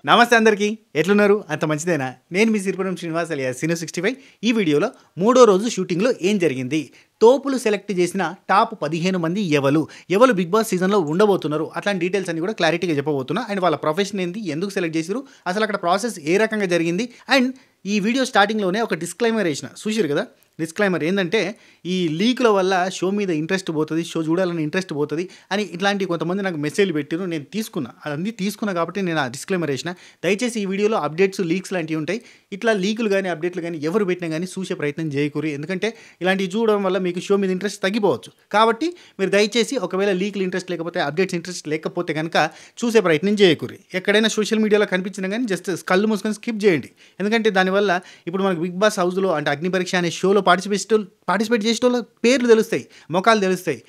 నమస్తే అందరికీ ఎట్లున్నారు అంత మంచిదేనా నేను మీ సిరిపురం శ్రీనివాస్ అలియా సిను 65 ఈ వీడియోలో మూడో రోజు షూటింగ్లో ఏం జరిగింది తోపులు సెలెక్ట్ చేసిన టాప్ 15 మంది ఎవరు బిగ్ బాస్ సీజన్లో ఉండబోతున్నారు అట్లాంటి డీటెయిల్స్ అన్ని కూడా క్లారిటీగా చెప్పబోతున్నా అండ్ వాళ్ళ ప్రొఫెషన్ ఏంది ఎందుకు సెలెక్ట్ చేశారు అసలు అక్కడ ప్రాసెస్ ఏ రకంగా జరిగింది అండ్ ఈ వీడియో స్టార్టింగ్లోనే ఒక డిస్క్లైమర్ వేసిన చూసిరు కదా డిస్క్లైమర్ ఏంటంటే ఈ లీకుల వల్ల షో మీద ఇంట్రెస్ట్ పోతుంది షో చూడాలని ఇంట్రెస్ట్ పోతుంది అని ఇట్లాంటి కొంతమంది నాకు మెసేజ్లు పెట్టారు నేను తీసుకున్నా కాబట్టి నేను ఆ డిస్క్లైమర్ వేసిన దయచేసి ఈ వీడియోలో అప్డేట్స్ లీక్స్ లాంటివి ఉంటాయి ఇట్లా లీకులు కానీ అప్డేట్లు కానీ ఎవరు పెట్టినా కానీ చూసే ప్రయత్నం చేయకూరి ఎందుకంటే ఇలాంటివి చూడడం వల్ల మీకు షో మీద ఇంట్రెస్ట్ తగ్గిపోవచ్చు కాబట్టి మీరు దయచేసి ఒకవేళ లీకులు ఇంట్రెస్ట్ లేకపోతే అప్డేట్స్ ఇంట్రెస్ట్ లేకపోతే కనుక చూసే ప్రయత్నం చేయకూరి ఎక్కడైనా సోషల్ మీడియాలో కనిపించినా కానీ జస్ట్ కళ్ళు మూసుకొని స్కిప్ చేయండి ఎందుకంటే దానివల్ల ఇప్పుడు మనకు బిగ్ బాస్ హౌస్లో అంటే అగ్ని పరీక్ష అనే షోలో పార్టిసిపేట్ చేసే వాళ్ళ పేర్లు తెలుస్తాయి మొఖాలు తెలుస్తాయి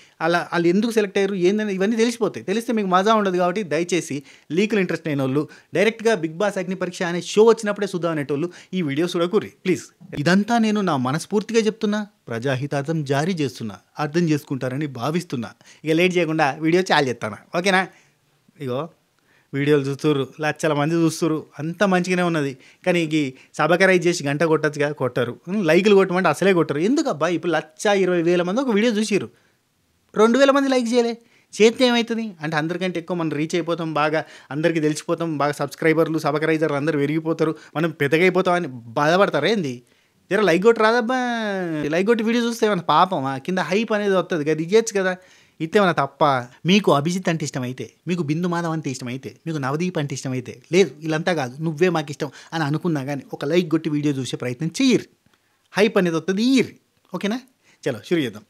వాళ్ళు ఎందుకు సెలెక్ట్ అయ్యారు ఏందని ఇవన్నీ తెలిసిపోతాయి తెలిస్తే మీకు మజా ఉండదు కాబట్టి దయచేసి లీకులు ఇంట్రెస్ట్ అయిన వాళ్ళు డైరెక్ట్గా బిగ్ బాస్ అగ్ని పరీక్ష అనే షో వచ్చినప్పుడే చూద్దాం అనేటోళ్ళు ఈ వీడియో చూడకూరి ప్లీజ్ ఇదంతా నేను నా మనస్ఫూర్తిగా చెప్తున్నా ప్రజాహితార్థం జారీ చేస్తున్నా అర్థం చేసుకుంటారని భావిస్తున్నా ఇక లేట్ చేయకుండా వీడియో చాలు చేస్తాను ఓకేనా ఇగో వీడియోలు చూస్తుర్రు లక్షల మంది చూస్తుర్రు అంత మంచిగానే ఉన్నది కానీ ఈ సబకరైజ్ చేసి గంట కొట్టచ్చుగా కొట్టరు లైకులు కొట్టమంటే అసలే కొట్టరు ఎందుకబ్బా ఇప్పుడు 1,20,000 మంది ఒక వీడియో చూసిరు 2,000 మంది లైక్ చేయలే చేస్తే ఏమవుతుంది అంటే అందరికంటే ఎక్కువ మనం రీచ్ అయిపోతాం బాగా అందరికీ తెలిసిపోతాం బాగా సబ్స్క్రైబర్లు సబకరైజర్లు అందరూ పెరిగిపోతారు మనం పెద్దగైపోతాం అని బాధపడతారా ఏంది జర లైక్ కొట్టి రాదబ్బా లైక్ కొట్టి వీడియో చూస్తే ఏమన్నా పాపమా కింద హైప్ అనేది వస్తుంది కదా ఇచ్చేచ్చు కదా ఇత్తేమన్నా తప్ప మీకు అభిజిత్ అంటే ఇష్టమైతే మీకు బిందు మాధవ్ అంటే ఇష్టమైతే మీకు నవదీప్ అంటే ఇష్టమైతే లేదు వీళ్ళంతా కాదు నువ్వే మాకు ఇష్టం అని అనుకున్నా కానీ ఒక లైక్ కొట్టి వీడియో చూసే ప్రయత్నం చెయ్యరు హైప్ అనేది వస్తుంది ఇయ్యరు ఓకేనా చలో షురు చేద్దాం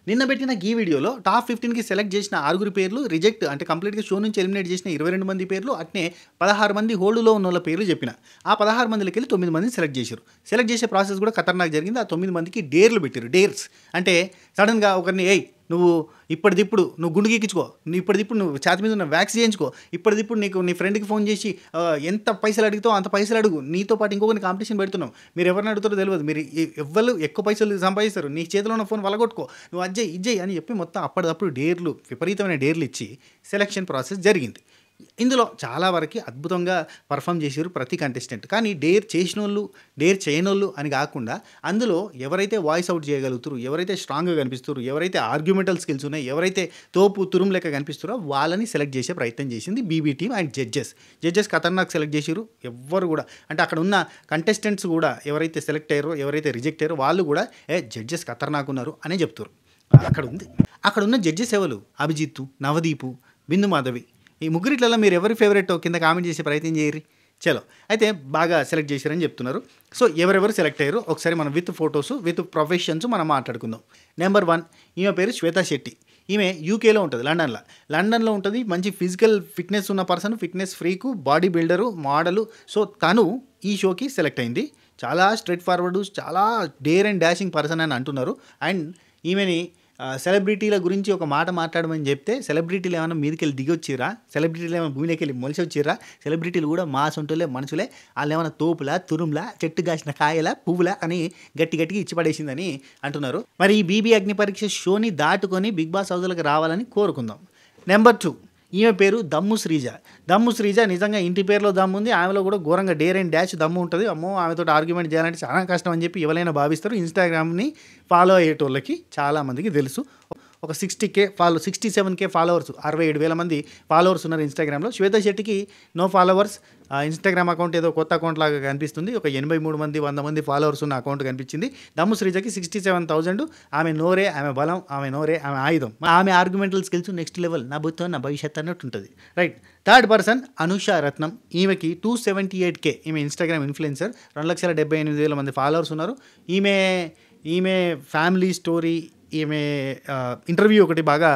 నిన్న పెట్టిన ఈ వీడియోలో టాప్ 15కి సెలెక్ట్ చేసిన 6 పేర్లు రిజెక్ట్ అంటే కంప్లీట్గా షో నుంచి ఎలిమినేట్ చేసిన 22 మంది పేర్లు అట్నే 16 మంది హోల్డ్లో ఉన్న వాళ్ళ పేర్లు చెప్పిన ఆ 16 మందికి వెళ్ళి 9 మందిని సెలెక్ట్ చేశారు సెలెక్ట్ చేసే ప్రాసెస్ కూడా ఖతర్నాక్ జరిగింది ఆ 9 మందికి డేర్లు పెట్టారు డేర్స్ అంటే సడన్గా ఒకరిని నువ్వు ఇప్పటిదిప్పుడు నువ్వు గుండు గీకించుకో ఇప్పటిదిప్పుడు నువ్వు ఛాతి మీద ఉన్న వ్యాక్స్ చేయించుకో ఇప్పటిదిప్పుడు నీకు నీ ఫ్రెండ్కి ఫోన్ చేసి ఎంత పైసలు అడుగుతావు అంత పైసలు అడుగు నీతో పాటు ఇంకొకరిని కాంపిటీషన్ పెడుతున్నావు మీరు ఎవరిని అడుగుతారో తెలియదు మీరు ఎవరు ఎక్కువ పైసలు సంపాదిస్తారు నీ చేతిలో ఉన్న ఫోన్ వలగొట్టుకో నువ్వు అజ్జయ్ ఇజ్జయ్ అని చెప్పి మొత్తం అప్పటిదప్పుడు డేర్లు విపరీతమైన డేర్లు ఇచ్చి సెలక్షన్ ప్రాసెస్ జరిగింది ఇందులో చాలా వరకు అద్భుతంగా పర్ఫామ్ చేశారు ప్రతి కంటెస్టెంట్ కానీ డేర్ చేసిన వాళ్ళు డేర్ చేయనోళ్ళు అని కాకుండా అందులో ఎవరైతే వాయిస్ అవుట్ చేయగలుగుతారు ఎవరైతే స్ట్రాంగ్గా కనిపిస్తారు ఎవరైతే ఆర్గ్యుమెంటల్ స్కిల్స్ ఉన్నాయి ఎవరైతే తోపు తురుం లెక్క కనిపిస్తారో వాళ్ళని సెలెక్ట్ చేసే ప్రయత్నం చేసింది బీబీ టీమ్ అండ్ జడ్జెస్ ఖతర్నాక్ సెలెక్ట్ చేశారు ఎవ్వరు కూడా అంటే అక్కడ ఉన్న కంటెస్టెంట్స్ కూడా ఎవరైతే సెలెక్ట్ అయ్యారో ఎవరైతే రిజెక్ట్ అయ్యారో వాళ్ళు కూడా జడ్జెస్ ఖతర్నాక్ ఉన్నారు అనే చెప్తారు అక్కడ ఉన్న జడ్జెస్ ఎవరు అభిజిత్ నవదీపు బిందు మాధవి ఈ ముగ్గురిట్లలో మీరు ఎవరి ఫేవరెట్ కింద కామెంట్ చేసే ప్రయత్నం చేయరు చలో అయితే బాగా సెలెక్ట్ చేశారని చెప్తున్నారు సో ఎవరెవరు సెలెక్ట్ అయ్యారు ఒకసారి మనం విత్ ఫొటోస్ విత్ ప్రొఫెషన్స్ మనం మాట్లాడుకుందాం నెంబర్ 1 ఈమె పేరు శ్వేతా శెట్టి ఈమె యూకేలో ఉంటుంది లండన్లో ఉంటుంది మంచి ఫిజికల్ ఫిట్నెస్ ఉన్న person fitness freak body builder model so తను ఈ షోకి సెలెక్ట్ అయింది చాలా స్ట్రైట్ ఫార్వర్డ్ చాలా డేర్ అండ్ డాషింగ్ పర్సన్ అని అంటున్నారు అండ్ ఈమెని సెలబ్రిటీల గురించి ఒక మాట మాట్లాడమని చెప్తే సెలబ్రిటీలు ఏమైనా మీదకి వెళ్ళి దిగి వచ్చిరా సెలబ్రిటీలు ఏమైనా భూమిలోకి వెళ్ళి మొలిసి వచ్చిరా సెలబ్రిటీలు కూడా మాస్ ఉంటులే మనుషులే వాళ్ళు ఏమైనా తోపులా తురుంలా చెట్టు కాసిన కాయలా పువ్వులా అని గట్టిగా ఇచ్చి పడేసిందని అంటున్నారు మరి ఈ బీబీ అగ్ని పరీక్ష షోని దాటుకొని బిగ్ బాస్ హౌస్లకు రావాలని కోరుకుందాం నెంబర్ 2 ఈమె పేరు దమ్ము శ్రీజ నిజంగా ఇంటి పేరులో దమ్ము ఉంది ఆమెలో కూడా ఘోరంగా డేర్ అండ్ డాష్ దమ్ము ఉంటుంది అమ్మో ఆమెతో ఆర్గ్యుమెంట్ చేయాలంటే చాలా కష్టం అని చెప్పి ఎవరైనా భావిస్తారు ఇన్స్టాగ్రామ్ని ఫాలో అయ్యేటోళ్ళకి చాలామందికి తెలుసు ఒక 67K ఫాలోవర్స్ 67,000 మంది ఫాలోవర్స్ ఉన్నారు ఇన్స్టాగ్రామ్లో శ్వేతా శెట్టికి నో ఫాలోవర్స్ ఇన్స్టాగ్రామ్ అకౌంట్ ఏదో కొత్త అకౌంట్ లాగా కనిపిస్తుంది ఒక 83 మంది 100 మంది ఫాలోవర్స్ ఉన్న అకౌంట్ కనిపించింది దమ్ము శ్రీజకి 67,000 ఆమె నోరే ఆమె బలం ఆమె నోరే ఆమె ఆయుధం ఆమె ఆర్గ్యుమెంటల్ స్కిల్స్ నెక్స్ట్ లెవెల్ నా భూతం నా భవిష్యత్ అన్నట్టు ఉంటుంది రైట్ థర్డ్ పర్సన్ అనుషా రత్నం ఈమెకి 278K ఈమె ఇన్స్టాగ్రామ్ ఇన్ఫ్లుయెన్సర్ 2,78,000 మంది ఫాలోవర్స్ ఉన్నారు ఈమె ఫ్యామిలీ స్టోరీ ఈమె ఇంటర్వ్యూ ఒకటి బాగా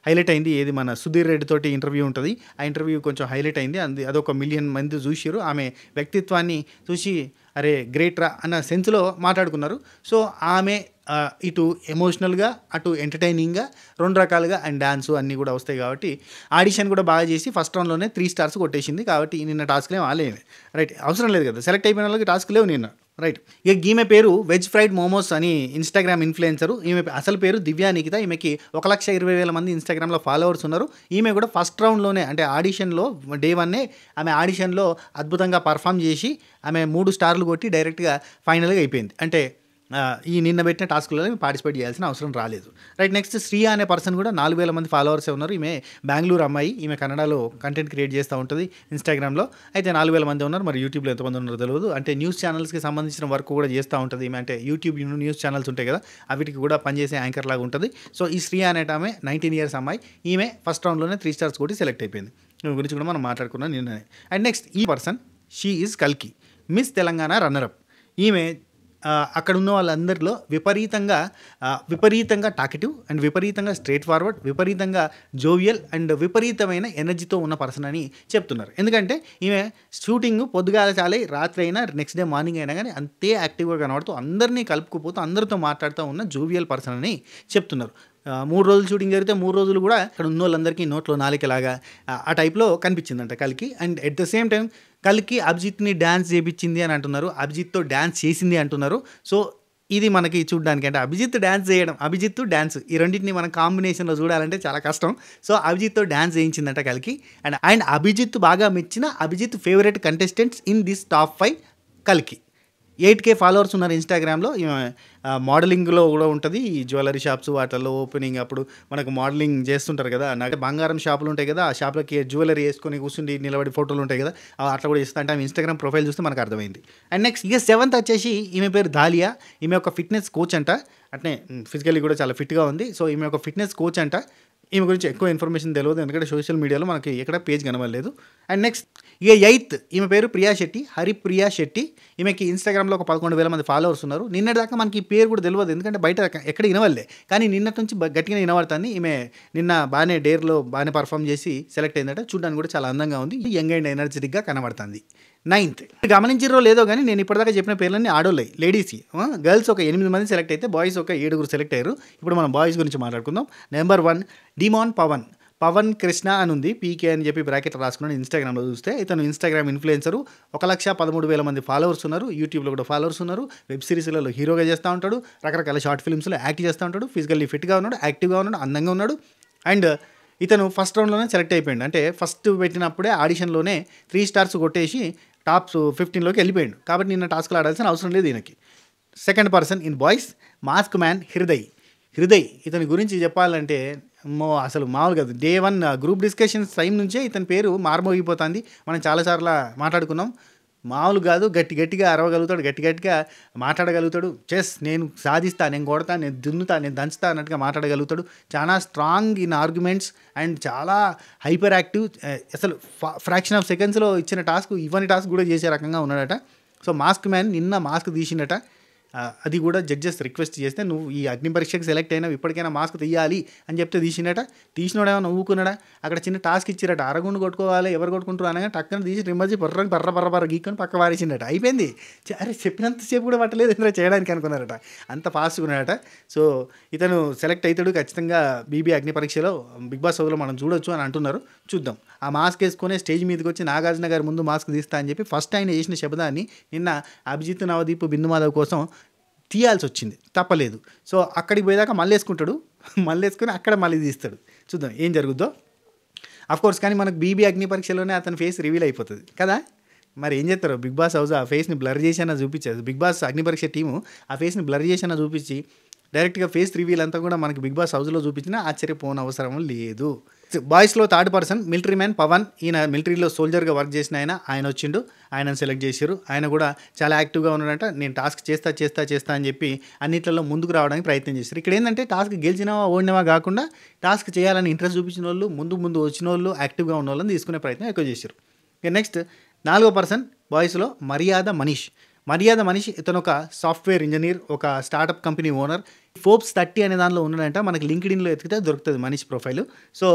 హైలైట్ అయింది ఏది మన సుధీర్ రెడ్డి తోటి ఇంటర్వ్యూ ఉంటుంది ఆ ఇంటర్వ్యూ కొంచెం హైలైట్ అయింది అదొక 1 మిలియన్ మంది చూసారు ఆమె వ్యక్తిత్వాన్ని చూసి అరే గ్రేట్ రా అన్న సెన్స్లో మాట్లాడుకున్నారు సో ఆమె ఇటు ఎమోషనల్గా అటు ఎంటర్టైనింగ్గా 2 రకాలుగా అండ్ డాన్స్ అన్నీ కూడా వస్తాయి కాబట్టి ఆడిషన్ కూడా బాగా చేసి ఫస్ట్ రౌండ్లోనే 3 స్టార్స్ కొట్టేసింది కాబట్టి నిన్న టాస్క్లు ఏం ఆలేదు రైట్ అవసరం లేదు కదా సెలెక్ట్ అయిపోయిన వాళ్ళకి టాస్క్ లేవు నిన్న రైట్. ఇక ఈమె పేరు వెజ్ ఫ్రైడ్ మోమోస్ అని ఇన్‌స్టాగ్రామ్ ఇన్‌ఫ్లుయెన్సరు. ఈమె అసలు పేరు దివ్య నిఖిత. ఈమెకి 1,20,000 మంది ఇన్‌స్టాగ్రామ్‌లో ఫాలోవర్స్ ఉన్నారు. ఈమె కూడా ఫస్ట్ రౌండ్‌లోనే అంటే ఆడిషన్‌లో డే 1 ఆమె ఆడిషన్‌లో అద్భుతంగా పర్ఫార్మ్ చేసి ఆమె 3 స్టార్లు కొట్టి డైరెక్ట్‌గా ఫైనల్‌గా అయిపోయింది. అంటే ఈ నిన్న పెట్టిన టాస్క్‌లలో పార్టిసిపేట్ చేయాల్సిన అవసరం రాలేదు. రైట్. నెక్స్ట్ శ్రియ అనే పర్సన్ కూడా 4,000 మంది ఫాలోవర్సే ఉన్నారు. ఈమె బెంగుళూరు అమ్మాయి. ఈమె కన్నడలో కంటెంట్ క్రియేట్ చేస్తూ ఉంటుంది ఇన్‌స్టాగ్రామ్‌లో. అయితే 4,000 మంది ఉన్నారు. మరి యూట్యూబ్‌లో ఎంతమంది ఉన్నారో తెలియదు. అంటే న్యూస్ ఛానల్స్‌కి సంబంధించిన వర్క్ కూడా చేస్తూ ఉంటుంది ఈమె. అంటే యూట్యూబ్ న్యూస్ ఛానల్స్ ఉంటాయి కదా, అవిటికి కూడా పనిచేసే యాంకర్ లాగా ఉంటుంది. సో ఈ శ్రియ అనేట ఆమె 19 ఇయర్స్ అమ్మాయి. ఈమె ఫస్ట్ రౌండ్‌లోనే 3 స్టార్స్ కొట్టి సెలెక్ట్ అయిపోయింది. ఈమె గురించి కూడా మనం మాట్లాడుకున్నాం నిన్ననే. అండ్ నెక్స్ట్ ఈ పర్సన్ షీ ఈజ్ కల్కి, మిస్ తెలంగాణ రన్నరప్. ఈమె అక్కడ ఉన్న వాళ్ళందరిలో విపరీతంగా టాకెటివ్ అండ్ విపరీతంగా స్ట్రేట్ ఫార్వర్డ్, విపరీతంగా జోవియల్ అండ్ విపరీతమైన ఎనర్జీతో ఉన్న పర్సన్ అని చెప్తున్నారు. ఎందుకంటే ఈమె షూటింగ్ పొద్దుగాల చాలై రాత్రి అయినా నెక్స్ట్ డే మార్నింగ్ అయినా కానీ అంతే యాక్టివ్గా కనబడుతూ అందరినీ కలుపుకుపోతూ అందరితో మాట్లాడుతూ ఉన్న జోవియల్ పర్సన్ అని చెప్తున్నారు. 3 రోజులు షూటింగ్ జరిగితే 3 రోజులు కూడా అక్కడ ఉన్న వాళ్ళందరికీ నోట్లో నాలికలాగా ఆ టైప్లో కనిపించిందంట కల్కి. And at the same time కల్కి అభిజిత్ని డ్యాన్స్ చేయించింది అని అంటున్నారు, అభిజిత్తో డ్యాన్స్ చేసింది అంటున్నారు. సో ఇది మనకి చూడడానికి అంటే అభిజిత్ డ్యాన్స్ చేయడం, అభిజిత్ డ్యాన్స్ ఈ రెండింటిని మనం కాంబినేషన్లో చూడాలంటే చాలా కష్టం. సో అభిజిత్తో డ్యాన్స్ చేయించిందంట కల్కి. అండ్ అభిజిత్ బాగా మెచ్చిన Abhijit favourite contestants in this top 5 కల్కి. 8K ఫాలోవర్స్ ఉన్నారు ఇన్‌స్టాగ్రామ్‌లో. మోడలింగ్లో కూడా ఉంటుంది. ఈ జ్యువెలరీ షాప్స్ వాటిల్లో ఓపెనింగ్ అప్పుడు మనకు మోడలింగ్ చేస్తుంటారు కదా, నాకు బంగారం షాపులు ఉంటాయి కదా, ఆ షాప్లకి జ్యువెలరీ వేసుకొని కూర్చుండి నిలబడి ఫోటోలు ఉంటాయి కదా, అట్లా కూడా చేస్తా. అంటే ఆమె ఇన్‌స్టాగ్రామ్ ప్రొఫైల్ చూస్తే మనకు అర్థమైంది. అండ్ నెక్స్ట్ ఇక 7th వచ్చేసి ఈమె పేరు దాలియా. ఈమె ఒక ఫిట్నెస్ కోచ్ అంట. అట్నే ఫిజికల్లీ కూడా చాలా ఫిట్గా ఉంది. సో ఈమె ఒక ఫిట్నెస్ కోచ్ అంట. ఈమె గురించి ఎక్కువ ఇన్ఫర్మేషన్ తెలియదు, ఎందుకంటే సోషల్ మీడియాలో మనకి ఎక్కడ పేజ్ కనబడలేదు. అండ్ నెక్స్ట్ ఇక 8th ఈమె పేరు ప్రియా శెట్టి, హరిప్రియా శెట్టి. ఈమెకి ఇన్‌స్టాగ్రామ్‌లో ఒక 11,000 మంది ఫాలోవర్స్ ఉన్నారు. నిన్నటిదాకా మనకి ఈ పేరు కూడా తెలియదు, ఎందుకంటే బయట ఎక్కడ వినవల్లే. కానీ నిన్నటి నుంచి గట్టిగా వినబడుతుంది. ఈమె నిన్న బాగానే డేర్లో బాగానే పర్ఫామ్ చేసి సెలెక్ట్ అయిందట. చూడడానికి కూడా చాలా అందంగా ఉంది, యంగ్ అండ్ ఎనర్జెటిక్గా కనబడుతుంది. 9th గమనించారో లేదో కానీ నేను ఇప్పటిదాకా చెప్పిన పేర్లన్నీ ఆడోళ్ళే, లేడీస్. గర్ల్స్ ఒక 8 మంది సెలెక్ట్ అయితే బాయ్స్ ఒక 7 సెలెక్ట్ అయ్యారు. ఇప్పుడు మనం బాయ్స్ గురించి మాట్లాడుకుందాం. నెంబర్ 1 డిమాన్ పవన్ కృష్ణ అని ఉంది, పీకే అని చెప్పి బ్రాకెట్ రాసుకున్నాను. ఇన్‌స్టాగ్రామ్‌లో చూస్తే ఇతను ఇన్‌స్టాగ్రామ్ ఇన్‌ఫ్లుయెన్సరు. 1,13,000 మంది ఫాలోవర్స్ ఉన్నారు. యూట్యూబ్లో కూడా ఫాలోవర్స్ ఉన్నారు. వెబ్ సిరీస్లలో హీరోగా చేస్తూ ఉంటాడు, రకరకాల షార్ట్ ఫిల్మ్స్లో యాక్ట్ చేస్తూ ఉంటాడు, ఫిజికల్లీ ఫిట్గా ఉన్నాడు, యాక్టివ్గా ఉన్నాడు, అందంగా ఉన్నాడు. అండ్ ఇతను ఫస్ట్ రౌండ్లోనే సెలెక్ట్ అయిపోయాడు. అంటే ఫస్ట్ పెట్టినప్పుడే ఆడిషన్లోనే 3 స్టార్స్ కొట్టేసి టాప్ 15లోకి వెళ్ళిపోయాడు. కాబట్టి నిన్న టాస్క్లు ఆడాల్సిన అవసరం లేదు ఈయనకి. Second person in boys mask man Hriday. ఇతని గురించి చెప్పాలంటే అసలు మామూలు కాదు. డే 1 గ్రూప్ డిస్కషన్స్ టైం నుంచే ఇతని పేరు మారుమోగిపోతుంది. మనం చాలాసార్లు మాట్లాడుకున్నాం. మామూలు కాదు, గట్టిగా అరవగలుగుతాడు, గట్టిగా మాట్లాడగలుగుతాడు. నేను సాధిస్తా, నేను కొడతా, నేను దున్నుతా, నేను దంచుతా అన్నట్టుగా మాట్లాడగలుగుతాడు. చాలా స్ట్రాంగ్ ఇన్ ఆర్గ్యుమెంట్స్ అండ్ చాలా హైపర్ యాక్టివ్. అసలు ఫ్రాక్షన్ ఆఫ్ సెకండ్స్లో ఇచ్చిన టాస్క్ ఇవన్నీ టాస్క్ కూడా చేసే రకంగా ఉన్నాడట. సో మాస్క్ మ్యాన్ నిన్న మాస్క్ తీసిండట. అది కూడా జడ్జెస్ రిక్వెస్ట్ చేస్తే నువ్వు ఈ అగ్ని పరీక్షకు సెలెక్ట్ అయినావు, ఇప్పటికైనా మాస్క్ తీయాలి అని చెప్తే తీసినట. తీసినోడేమో నవ్వుకున్నాడా. అక్కడ చిన్న టాస్క్ ఇచ్చిరట, అరగుండు కొట్టుకోవాలి, ఎవరు కొట్టుకుంటారు అనగా టక్కన తీసి రిమ్మర్జీ బర్ర గీక్కొని పక్క వారేసిండట. అయిపోయింది. అరే చెప్పినంతసేపు కూడా పట్టలేదు ఇందులో చేయడానికి అనుకున్నారట, అంత ఫాస్ట్గా ఉన్నాడట. సో ఇతను సెలెక్ట్ అవుతాడు ఖచ్చితంగా బీబీ అగ్ని పరీక్షలో, బిగ్ బాస్ షోలో మనం చూడొచ్చు అని అంటున్నారు. చూద్దాం. ఆ మాస్క్ వేసుకునే స్టేజ్ మీదకి వచ్చి నాగార్జున గారి ముందు మాస్క్ తీస్తా అని చెప్పి ఫస్ట్ ఆయన చేసిన శబ్దాన్ని నిన్న అభిజిత్, నవదీప్, బిందుమాధవ్ కోసం తీయాల్సి వచ్చింది, తప్పలేదు. సో అక్కడికి పోయేదాకా మళ్ళీ వేసుకుని అక్కడ మళ్ళీ తీస్తాడు. చూద్దాం ఏం జరుగుద్దో. అఫ్కోర్స్ కానీ మనకు బీబీ అగ్ని పరీక్షలోనే అతని ఫేస్ రివీల్ అయిపోతుంది కదా. మరి ఏం చేస్తారు, బిగ్ బాస్ హౌస్ ఆ ఫేస్ని బ్లర్ చేసి అన్న చూపించారు. బిగ్ బాస్ అగ్ని పరీక్ష టీము ఆ ఫేస్ని బ్లర్ చేసి అన్న చూపించి డైరెక్ట్గా ఫేస్ రివీల్ అంతా కూడా మనకి బిగ్ బాస్ హౌస్లో చూపించినా ఆశ్చర్యపోని అవసరం లేదు. బాయ్స్లో third person military man Pavan. ఈయన మిలిటరీలో సోల్జర్గా వర్క్ చేసిన ఆయన వచ్చిండు, ఆయనను సెలెక్ట్ చేశారు. ఆయన కూడా చాలా యాక్టివ్గా ఉన్నాడంట. నేను టాస్క్ చేస్తా అని చెప్పి అన్నిట్లలో ముందుకు రావడానికి ప్రయత్నం చేశారు. ఇక్కడ ఏంటంటే టాస్క్ గెలిచినవా ఓడినవా కాకుండా టాస్క్ చేయాలని ఇంట్రెస్ట్ చూపించిన వాళ్ళు, ముందు వచ్చిన వాళ్ళు, యాక్టివ్గా ఉన్న వాళ్ళని తీసుకునే ప్రయత్నం ఎక్కువ చేశారు. ఇక నెక్స్ట్ 4వ పర్సన్ బాయ్స్లో మర్యాద మనీష్. ఇతను ఒక సాఫ్ట్వేర్ ఇంజనీర్, ఒక స్టార్టప్ కంపెనీ ఓనర్. ఫోర్బ్స్ 30 అనే దానిలో ఉన్నాడంట. మనకి లింక్డ్ఇన్లో ఎతికితే దొరుకుతుంది మనీష్ ప్రొఫైల్. సో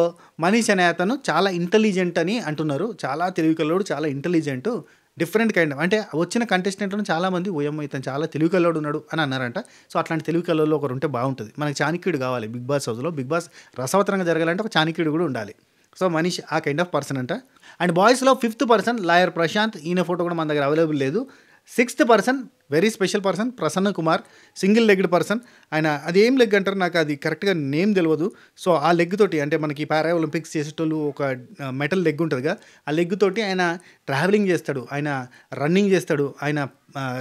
మనీష్ అనే అతను చాలా ఇంటెలిజెంట్ అని అంటున్నారు. చాలా తెలివికల్లోడు, చాలా ఇంటెలిజెంట్, డిఫరెంట్ కైండ్ ఆఫ్. అంటే వచ్చిన కంటెస్టెంట్లను చాలామంది ఓయమ్మ ఇతను చాలా తెలివికల్లోడు ఉన్నాడు అని అన్నారంట. సో అట్లాంటి తెలివికల్లో ఒకరు ఉంటే బాగుంటుంది. మనకి చాణక్యుడు కావాలి బిగ్ బాస్ హౌస్లో. బిగ్ బాస్ రసవత్తరంగా జరగాలంటే ఒక చాణక్యుడు కూడా ఉండాలి. సో మనీష్ ఆ కైండ్ ఆఫ్ పర్సన్ అంట. అండ్ బాయ్స్లో 5th పర్సన్ లాయర్ ప్రశాంత్. ఈయన ఫోటో కూడా మన దగ్గర అవైలబుల్ లేదు. Sixth person very special person Prasanna Kumar, single legged person. ఆయన అదేం లెగ్ అంటారు, నాకు అది కరెక్ట్గా నేమ్ తెలియదు. సో ఆ లెగ్ తోటి అంటే మనకి పారా ఒలింపిక్స్ చేసేటోళ్ళు ఒక మెటల్ లెగ్ ఉంటుందిగా, ఆ లెగ్ తోటి ఆయన ట్రావెలింగ్ చేస్తాడు, ఆయన రన్నింగ్ చేస్తాడు, ఆయన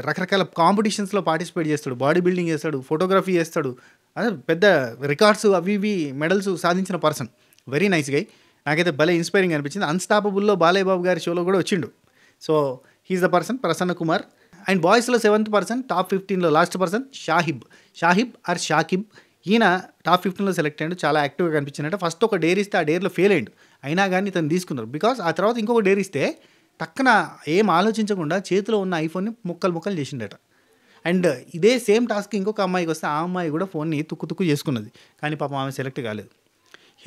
రకరకాల కాంపిటీషన్స్లో పార్టిసిపేట్ చేస్తాడు, బాడీ బిల్డింగ్ చేస్తాడు, ఫోటోగ్రఫీ చేస్తాడు. అదే పెద్ద రికార్డ్స్ అవి ఇవి మెడల్స్ సాధించిన పర్సన్. Very nice guy. నాకైతే భలే ఇన్స్పైరింగ్ అనిపించింది. అన్స్టాపబుల్లో బాలయ్య బాబు గారి షోలో కూడా వచ్చిండు. So he is the person Prasanna Kumar. And బాయ్స్లో 7th పర్సన్, టాప్ 15లో last person Shahib or Shakib. ఈయన టాప్ 15లో సెలెక్ట్ అయ్యాడు. చాలా యాక్టివ్గా కనిపించిందంటే ఫస్ట్ ఒక డేర్ ఇస్తే ఆ డేర్లో ఫెయిల్ అయ్యాడు, అయినా కానీ ఇతను తీసుకున్నారు. బికాస్ ఆ తర్వాత ఇంకొక డేర్ ఇస్తే టక్కన ఏం ఆలోచించకుండా చేతిలో ఉన్న ఐఫోన్ని ముక్కలు చేసిండట. అండ్ ఇదే సేమ్ టాస్క్ ఇంకొక అమ్మాయికి వస్తే ఆ అమ్మాయి కూడా ఫోన్ని తుక్కు చేసుకున్నది, కానీ పాపం ఆమె సెలెక్ట్ కాలేదు.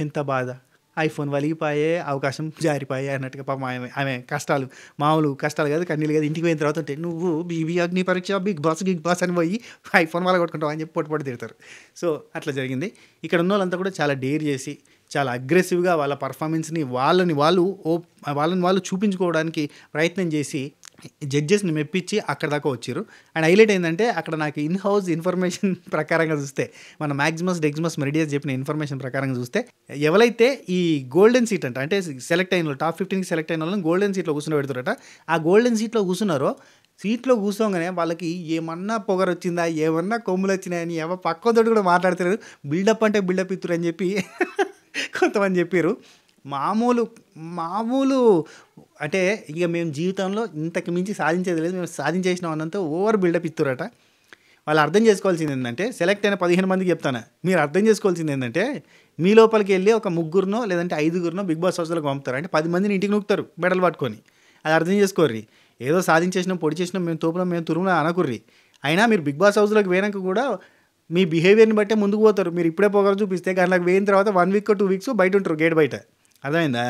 ఎంత బాధ, ఐఫోన్ వలిగిపోయే, అవకాశం జారిపోయే అన్నట్టుగా పాపం ఆమె కష్టాలు, మామూలు కష్టాలు కాదు, కన్నీళ్ళు కాదు. ఇంటికి పోయిన తర్వాత నువ్వు బీబీ అగ్ని పరీక్ష బిగ్ బాస్ అని పోయి ఐఫోన్ వాళ్ళ కొట్టుకుంటావు అని చెప్పి పొట్టుపడి తిడతారు. సో అట్లా జరిగింది. ఇక్కడ ఉన్న వాళ్ళంతా కూడా చాలా డేర్ చేసి చాలా అగ్రెసివ్గా వాళ్ళ పర్ఫార్మెన్స్ని వాళ్ళని వాళ్ళు చూపించుకోవడానికి ప్రయత్నం చేసి జడ్జెస్ని మెప్పించి అక్కడ దాకా వచ్చారు. అండ్ హైలైట్ ఏంటంటే అక్కడ నాకు ఇన్ హౌస్ ఇన్ఫర్మేషన్ ప్రకారంగా చూస్తే, మన మ్యాక్సిమస్ మెరిడియస్ చెప్పిన ఇన్ఫర్మేషన్ ప్రకారంగా చూస్తే, ఎవరైతే ఈ గోల్డెన్ సీట్ అంటే సెలెక్ట్ అయిన వాళ్ళు, టాప్ 15కి సెలెక్ట్ అయిన వాళ్ళని గోల్డెన్ సీట్లో కూర్చోబెడతారట. ఆ గోల్డెన్ సీట్లో కూర్చున్నారో, సీట్లో కూర్చోగానే వాళ్ళకి ఏమన్నా పొగరు వచ్చిందా, ఏమన్నా కొమ్ములు వచ్చినాయని పక్కతోటి కూడా మాట్లాడుతున్నారు. బిల్డప్ అంటే బిల్డప్ ఇత్తురు అని చెప్పి కొంతమంది చెప్పారు. మామూలు అంటే ఇక మేము జీవితంలో ఇంతకు మించి సాధించేది లేదు, మేము సాధించేసినాం అన్నంత ఓవర్ బిల్డప్ ఇస్తురట. వాళ్ళు అర్థం చేసుకోవాల్సింది ఏంటంటే, సెలెక్ట్ అయిన 15 మందికి చెప్తాను, మీరు అర్థం చేసుకోవాల్సింది ఏంటంటే, మీ లోపలికి వెళ్ళి ఒక 3 లేదంటే 5 బిగ్ బాస్ హౌస్లోకి పంపుతారు. అంటే 10 మందిని ఇంటికి నూకుతారు మెడల్ పట్టుకొని. అది అర్థం చేసుకోర్రి. ఏదో సాధించేసినాం, పొడి చేసినాం, మేము తోపులం, మేము తురుమున అనకుర్రి. అయినా మీరు బిగ్ బాస్ హౌస్లోకి పోయినాక కూడా మీ బిహేవియర్ని బట్టే ముందుకు పోతారు. మీరు ఇప్పుడే పొగరు చూపిస్తే గంటలకు పోయిన తర్వాత 1 వీక్ 2 వీక్స్ బయట ఉంటారు, గేట్ బయట. అర్థమైందా?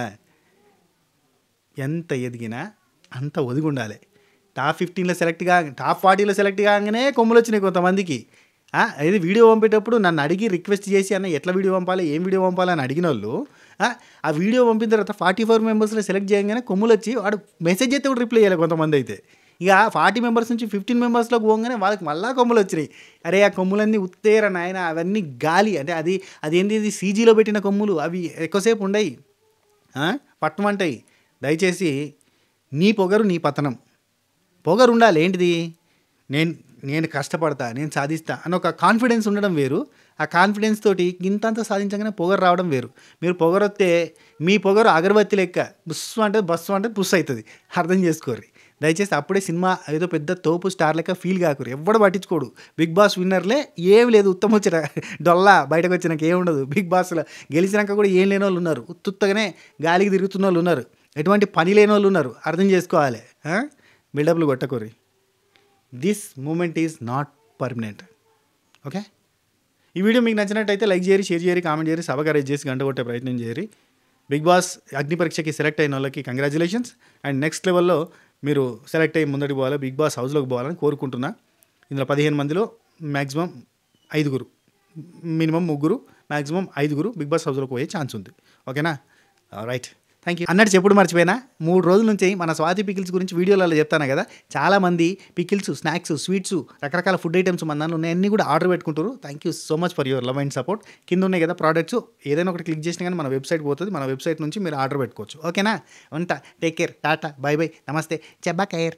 ఎంత ఎదిగినా అంత ఒదిగి ఉండాలి. టాప్ 15లో టాప్ 40లో సెలెక్ట్ కాగానే కొమ్ములు వచ్చినాయి కొంతమందికి. అది వీడియో పంపేటప్పుడు నన్ను అడిగి రిక్వెస్ట్ చేసి అన్న ఎట్లా వీడియో పంపాలి, ఏం వీడియో పంపాలి అని అడిగిన వాళ్ళు, ఆ వీడియో పంపిన తర్వాత 44 మెంబర్స్లో సెలెక్ట్ చేయగానే కొమ్ములు వచ్చి వాడు మెసేజ్ అయితే కూడా రిప్లై చేయాలి కొంతమంది అయితే. ఇక 40 మెంబర్స్ నుంచి 15 మెంబర్స్లోకి పోగానే వాళ్ళకి మళ్ళీ కొమ్ములు వచ్చినాయి. అరే ఆ కొమ్ములన్నీ ఉత్తేరా నాయన, అవన్నీ గాలి అంటే అదేంటి సీజీలో పెట్టిన కొమ్ములు, అవి ఎక్కువసేపు ఉండయి, పట్టమంటాయి. దయచేసి నీ పొగరు నీ పతనం. పొగరు ఉండాలి. ఏంటిది, నేను కష్టపడతా, నేను సాధిస్తా అని ఒక కాన్ఫిడెన్స్ ఉండడం వేరు. ఆ కాన్ఫిడెన్స్ తోటి ఇంతంతా సాధించగానే పొగరు రావడం వేరు. మీరు పొగరొస్తే మీ పొగరు అగరబత్తి లెక్క బస్సు అంటే పుస్ అవుతుంది. అర్థం చేసుకోర్రి దయచేసి. అప్పుడే సినిమా ఏదో పెద్ద తోపు స్టార్ లెక్క ఫీల్ కాకూరు. ఎవడు పట్టించుకోడు. బిగ్ బాస్ విన్నర్లే ఏం లేదు, ఉత్తమ వచ్చిన డొల్లా బయటకు వచ్చినాక ఏముండదు. బిగ్ బాస్లో గెలిచినాక కూడా ఏం లేని వాళ్ళు ఉన్నారు, ఉత్తుత్తగానే గాలికి తిరుగుతున్న వాళ్ళు ఉన్నారు, ఎటువంటి పని లేని వాళ్ళు ఉన్నారు. అర్థం చేసుకోవాలి. బిల్డప్లు కొట్టకూరి. This moment is not permanent. Okay, ఈ వీడియో మీకు నచ్చినట్టయితే లైక్ చేయరి, షేర్ చేయరి, కామెంట్ చేయరి, సబ్స్క్రైబ్ చేసి గంట కొట్టే ప్రయత్నం చేయరి. బిగ్ బాస్ అగ్ని పరీక్షకి సెలెక్ట్ అయిన వాళ్ళకి కంగ్రాచులేషన్స్. అండ్ నెక్స్ట్ లెవెల్లో మీరు సెలెక్ట్ అయ్యి ముందడికి పోవాలి, బిగ్ బాస్ హౌస్లోకి పోవాలని కోరుకుంటున్నా. ఇందులో 15 మందిలో maximum 5, minimum 3, maximum 5 Bigg Boss హౌస్లోకి పోయే ఛాన్స్ ఉంది. ఓకేనా? Right, thank you. అన్నట్టు చెప్పుడు మర్చిపోయినా, 3 రోజుల నుంచి మన స్వాతి పికిల్స్ గురించి వీడియోలలో చెప్తాను కదా. చాలామంది పికిల్స్, స్నాక్స్, స్వీట్స్, రకరకాల ఫుడ్ ఐటమ్స్ మన దాంట్లో ఉన్నాయన్నీ కూడా ఆర్డర్ పెట్టుకుంటారు. Thank you so much for your love and support. కింద ఉన్నాయి కదా ప్రోడక్ట్స్, ఏదైనా ఒకటి క్లిక్ చేసినా కానీ మన వెబ్సైట్ పోతుంది. మన వెబ్సైట్ నుంచి మీరు ఆర్డర్ పెట్టుకోవచ్చు. ఓకేనా? ఉంటా, take care, Tata, by by, నమస్తే, చెబ్బా కేర్.